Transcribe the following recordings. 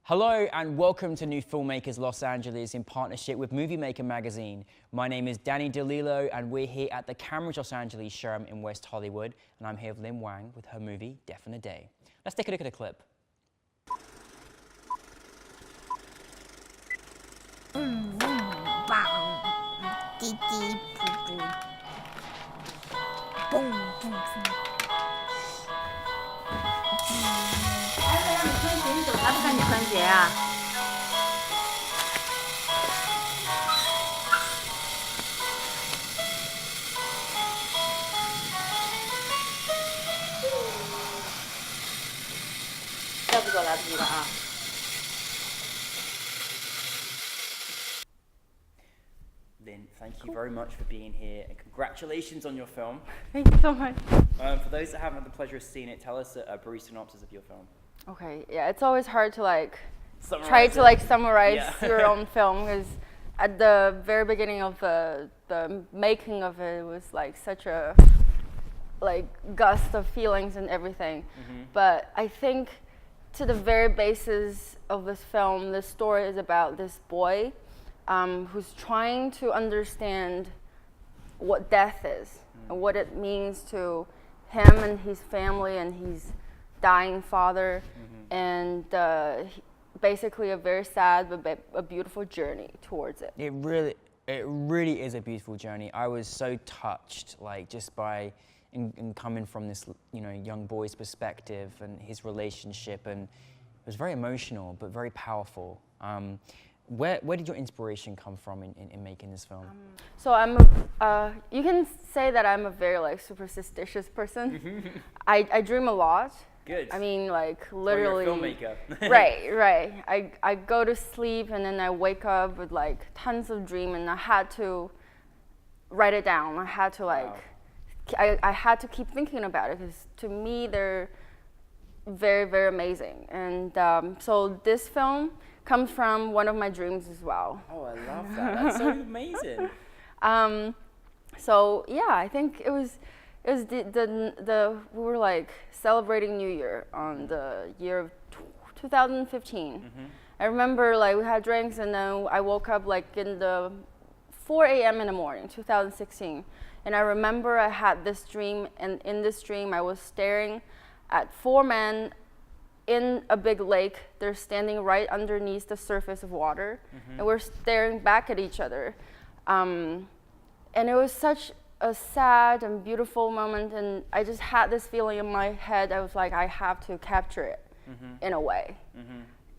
Hello and welcome to NewFilmmakers Los Angeles in partnership with Maker magazine. My name is Danny DeLillo and we're here at the Cameras Los Angeles showroom in West Hollywood, and I'm here with Wang with her movie Death in a Day. Let's take a look at the clip. Lynn, thank you very much for being here and congratulations on your film. Thank you so much. For those that haven't had the pleasure of seeing it, tell us a brief synopsis of your film. Okay, yeah, it's always hard to summarize your own film, because at the very beginning of the making of it, it was like such a gust of feelings and everything. But I think to the very basis of this film, the story is about this boy who's trying to understand what death is and what it means to him and his family and his dying father, and basically a very sad but a beautiful journey towards it. It really is a beautiful journey. I was so touched, just by in coming from this young boy's perspective and his relationship, and it was very emotional but very powerful. Where did your inspiration come from in making this film? So you can say that I'm a very superstitious person. I dream a lot. Good. I mean, literally. Well, you're a filmmaker. Right. I go to sleep and then I wake up with tons of dreams, and I had to write it down. I had to Wow. I had to keep thinking about it, because to me they're very, very amazing. And so this film comes from one of my dreams as well. Oh, I love that. That's so amazing. So yeah, I think it was we were celebrating New Year on the year of 2015. I remember we had drinks, and then I woke up in the 4 a.m. in the morning, 2016. And I remember I had this dream, and in this dream I was staring at 4 men in a big lake. They're standing right underneath the surface of water, and we're staring back at each other. And it was such a sad and beautiful moment, and I just had this feeling in my head. I was like, I have to capture it in a way.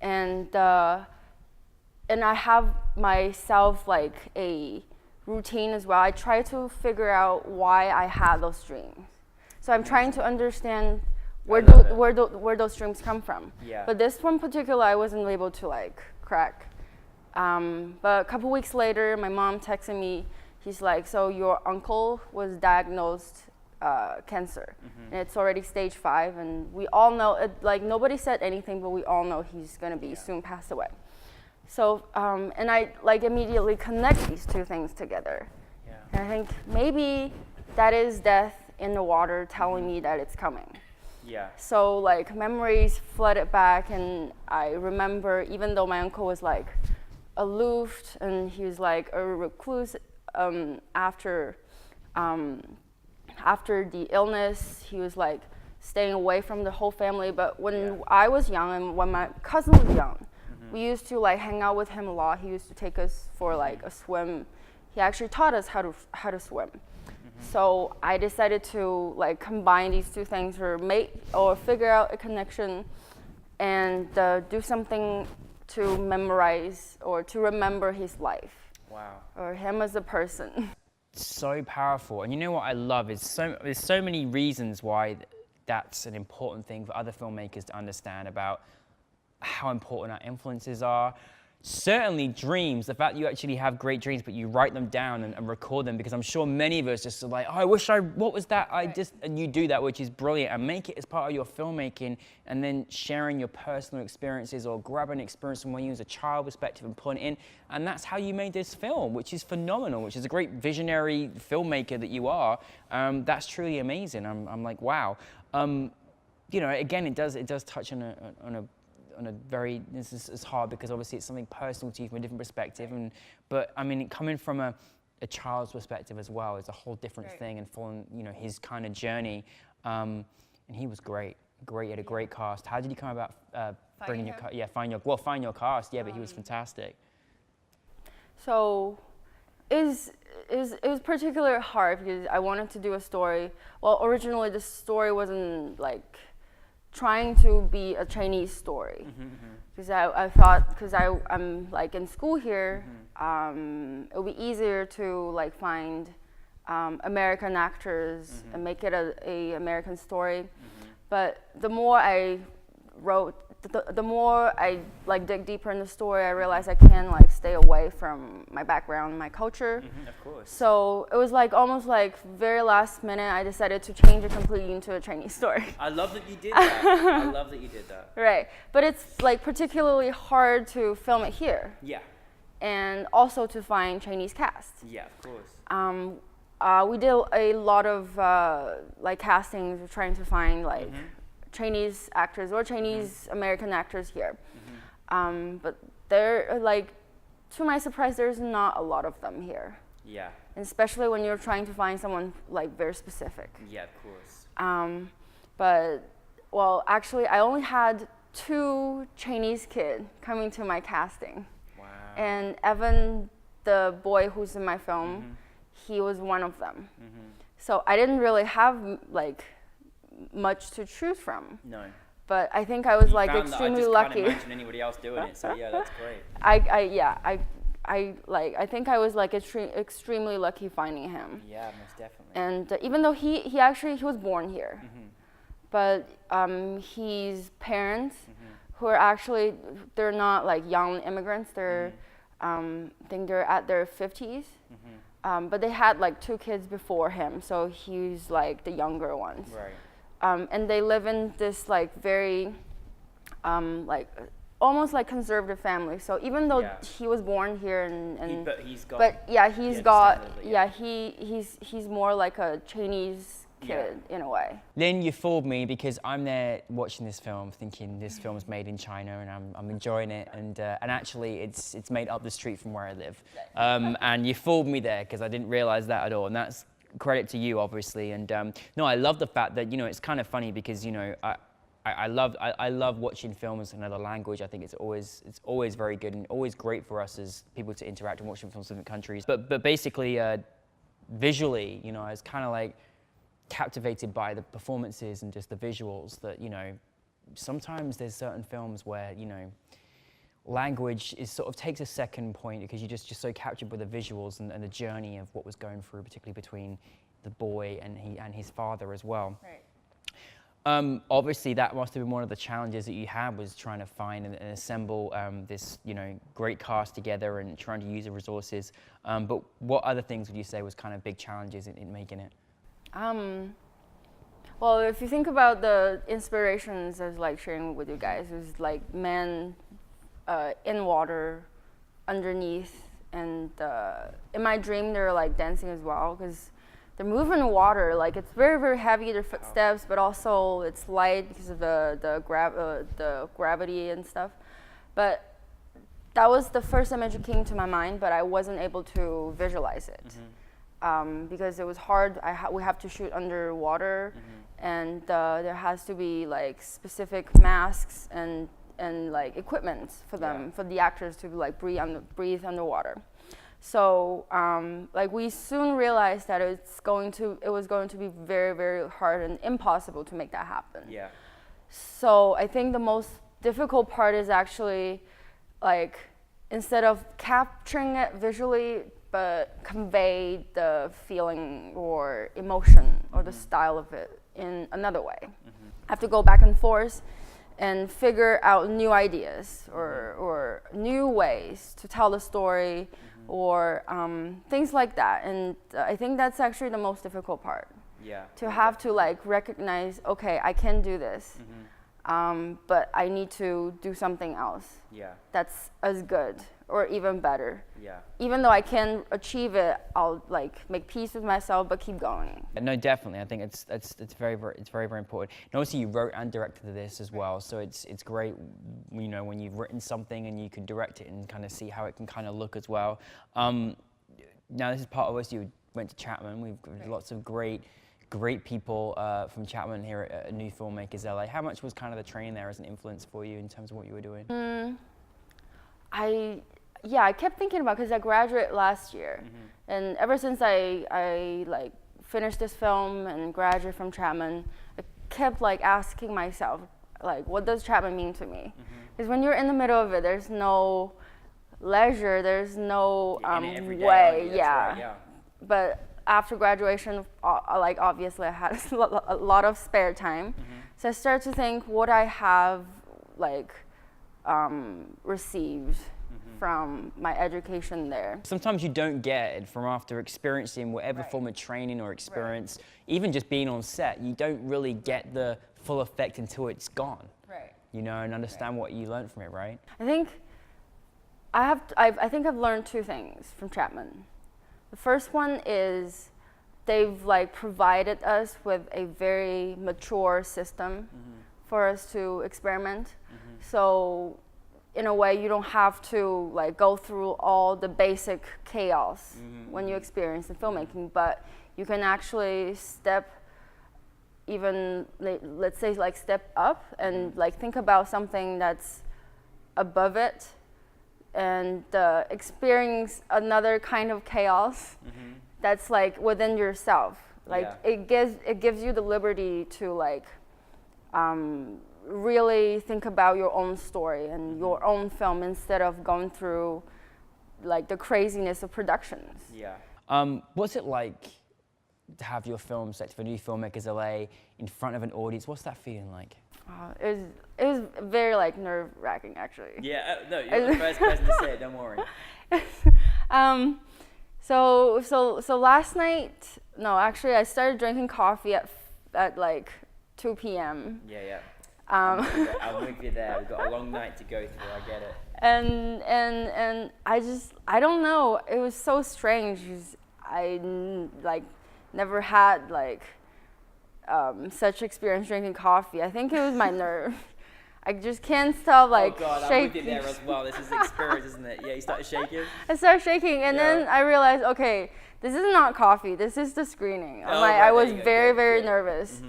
And I have myself a routine as well. I try to figure out why I had those dreams. So I'm trying to understand where those dreams come from. Yeah. But this one particular, I wasn't able to crack. But a couple weeks later, my mom texted me. He's like, so your uncle was diagnosed cancer, and it's already stage 5, and we all know it. Nobody said anything, but we all know he's gonna be soon passed away. So and I immediately connect these two things together. Yeah. And I think maybe that is death in the water telling me that it's coming. Yeah. So memories flooded back, and I remember, even though my uncle was aloof and he was a recluse after the illness, he was staying away from the whole family. But when I was young and when my cousin was young, we used to hang out with him a lot. He used to take us for a swim. He actually taught us how to swim. So I decided to combine these two things, or figure out a connection, and do something to memorize or to remember his life. Wow. Or him as a person. So powerful. And you know what I love is there's so many reasons why that's an important thing for other filmmakers to understand about how important our influences are. Certainly dreams, the fact that you actually have great dreams, but you write them down and record them, because I'm sure many of us just are oh, what was that? And you do that, which is brilliant, and make it as part of your filmmaking, and then sharing your personal experiences or grabbing an experience from when you was a child perspective and putting it in. And that's how you made this film, which is phenomenal, which is a great visionary filmmaker that you are. That's truly amazing. I'm wow. Again, it does touch on this is hard because obviously it's something personal to you from a different perspective, but I mean, coming from a child's perspective as well is a whole different thing, and following, you know, his kind of journey, and he was great, he had a great cast. How did you come about bringing your find your cast? Yeah, but he was fantastic. So it was particularly hard because I wanted to do a story. Well, originally the story wasn't like trying to be a Chinese story, because I thought, because I'm like in school here, it would be easier to like find American actors and make it a American story. But the more I wrote, the more I like dig deeper in the story, I realized I can't like stay away from my background, my culture. Of course. So it was like almost like very last minute, I decided to change it completely into a Chinese story. I love that you did that. I love that you did that. Right, but it's like particularly hard to film it here. Yeah. And also to find Chinese cast. Yeah, of course. We did a lot of like castings, trying to find like Chinese actors or Chinese American actors here. But there, like, to my surprise, there's not a lot of them here. Yeah. And especially when you're trying to find someone like very specific. Yeah, of course. But well, actually, I only had 2 Chinese kids coming to my casting. Wow. And Evan, the boy who's in my film, he was one of them. So I didn't really have like much to choose from. No. But I think I was like extremely lucky. I just can't imagine anybody else doing it. So yeah, that's great. I think I was like extremely lucky finding him. Yeah, most definitely. And even though he was born here, but his parents, who are actually, they're not like young immigrants. They're I think they're at their 50s. But they had like 2 kids before him, so he's like the younger ones. Right. And they live in this like very, like almost like conservative family. So even though he was born here he's more like a Chinese kid in a way. Then you fooled me, because I'm there watching this film thinking this film's made in China, and I'm enjoying it, and actually it's made up the street from where I live. And you fooled me there, because I didn't realize that at all, and that's credit to you, obviously. And no, I love the fact that, you know, it's kind of funny because, you know, I love watching films in another language. I think it's always very good and always great for us as people to interact and watching films from different countries. But basically, visually, you know, I was kind of like captivated by the performances and just the visuals. That, you know, sometimes there's certain films where, you know, language is sort of takes a second point, because you're just so captured by the visuals and the journey of what was going through, particularly between the boy and his father as well. Right. Obviously, that must have been one of the challenges that you had, was trying to find and assemble this, you know, great cast together and trying to use the resources. But what other things would you say was kind of big challenges in making it? Well, if you think about the inspirations I was like sharing with you guys, it was like men in water, underneath, and in my dream they're like dancing as well, because they're moving in water. Like, it's very, very heavy, their footsteps, but also it's light because of the gravity and stuff. But that was the first image that came to my mind, but I wasn't able to visualize it. Because it was hard. We have to shoot underwater, and there has to be like specific masks and like equipment for them, for the actors to like breathe underwater. So like we soon realized that it was going to be very, very hard and impossible to make that happen. Yeah. So I think the most difficult part is actually like, instead of capturing it visually, but convey the feeling or emotion or the style of it in another way. I have to go back and forth and figure out new ideas or new ways to tell the story, or things like that. And I think that's actually the most difficult part. Yeah. To have to like recognize, okay, I can do this, but I need to do something else. Yeah. That's as good or even better. Yeah. Even though I can achieve it, I'll like make peace with myself, but keep going. No, definitely. I think it's very important. And also, you wrote and directed this as well, so it's great, you know, when you've written something and you can direct it and kind of see how it can kind of look as well. Now this is part of us. You went to Chapman. We've got lots of great people from Chapman here at New Filmmakers LA. How much was kind of the training there as an influence for you in terms of what you were doing? I kept thinking about, because I graduated last year, and ever since I like finished this film and graduated from Chapman, I kept like asking myself, like, what does Chapman mean to me? Because when you're in the middle of it, there's no leisure, there's no way, yeah. But after graduation, like obviously I had a lot of spare time, so I started to think what I have like received from my education there. Sometimes you don't get it from after experiencing whatever form of training or experience, even just being on set, you don't really get the full effect until it's gone. Right. You know, and understand what you learned from it, right? I think I've learned two things from Chapman. The first one is they've like provided us with a very mature system for us to experiment. So in a way, you don't have to like go through all the basic chaos when you experience in filmmaking, but you can actually let's say like step up and like think about something that's above it and experience another kind of chaos that's like within yourself. Like it gives you the liberty to like really think about your own story and your own film instead of going through like the craziness of productions. Yeah. What's it like to have your film set for New Filmmakers LA in front of an audience? What's that feeling like? It was very like nerve-wracking actually. Yeah, no, you're the first person to say it, don't worry. So last night, no, actually I started drinking coffee at like 2 p.m. Yeah. I'm with you there. We've got a long night to go through. I get it. And I don't know. It was so strange. I like never had like such experience drinking coffee. I think it was my nerve. I just can't stop like shaking. Oh God, I'm with you there as well. This is experience, isn't it? Yeah, you started shaking. I started shaking, and then I realized, okay, this is not coffee. This is the screening. I was very nervous.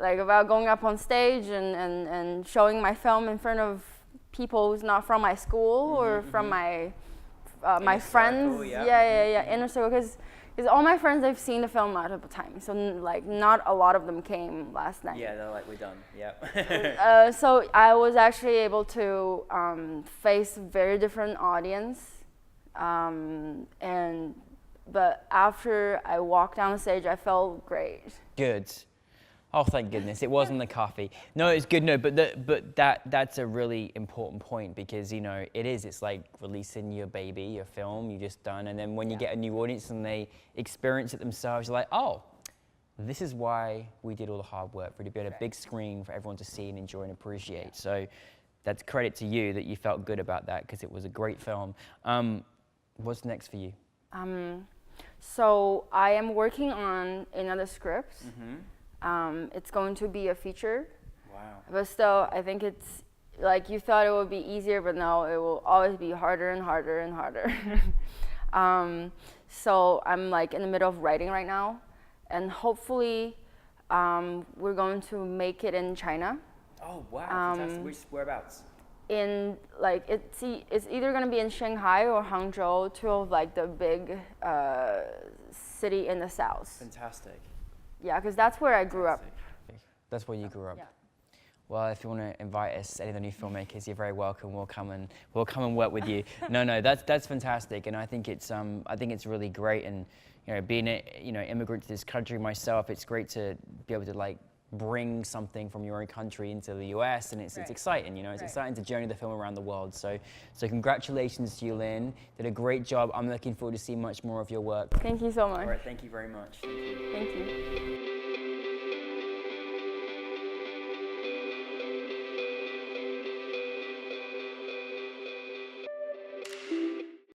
Like about going up on stage and showing my film in front of people who's not from my school or from my my friends. Circle, Inner circle, because all my friends, they've seen the film multiple times, so like not a lot of them came last night. Yeah, they're like, we're done. Yeah. So I was actually able to face a very different audience, but after I walked down the stage, I felt great. Good. Oh, thank goodness. It wasn't the coffee. No, it's good. No, but that's a really important point because, you know, it's like releasing your baby, your film you just done. And then when you get a new audience and they experience it themselves, you're like, oh, this is why we did all the hard work for it to be on a big screen for everyone to see and enjoy and appreciate. So that's credit to you that you felt good about that because it was a great film. What's next for you? So I am working on another script. It's going to be a feature. Wow. But still, I think it's like you thought it would be easier, but no, it will always be harder and harder and harder. So I'm like in the middle of writing right now, and hopefully we're going to make it in China. Oh wow! Fantastic. Whereabouts? In like it's either going to be in Shanghai or Hangzhou, two of like the big city in the south. Fantastic. Yeah, because that's where I grew up. That's where you grew up. Yeah. Well, if you want to invite us, any of the new filmmakers, you're very welcome. We'll come and work with you. No, that's fantastic, and I think it's really great. And you know, being immigrant to this country myself, it's great to be able to like bring something from your own country into the US, and it's exciting. You know, it's exciting to journey the film around the world. So congratulations to you, Lynn. Did a great job. I'm looking forward to seeing much more of your work. Thank you so much. All right, thank you very much. Thank you.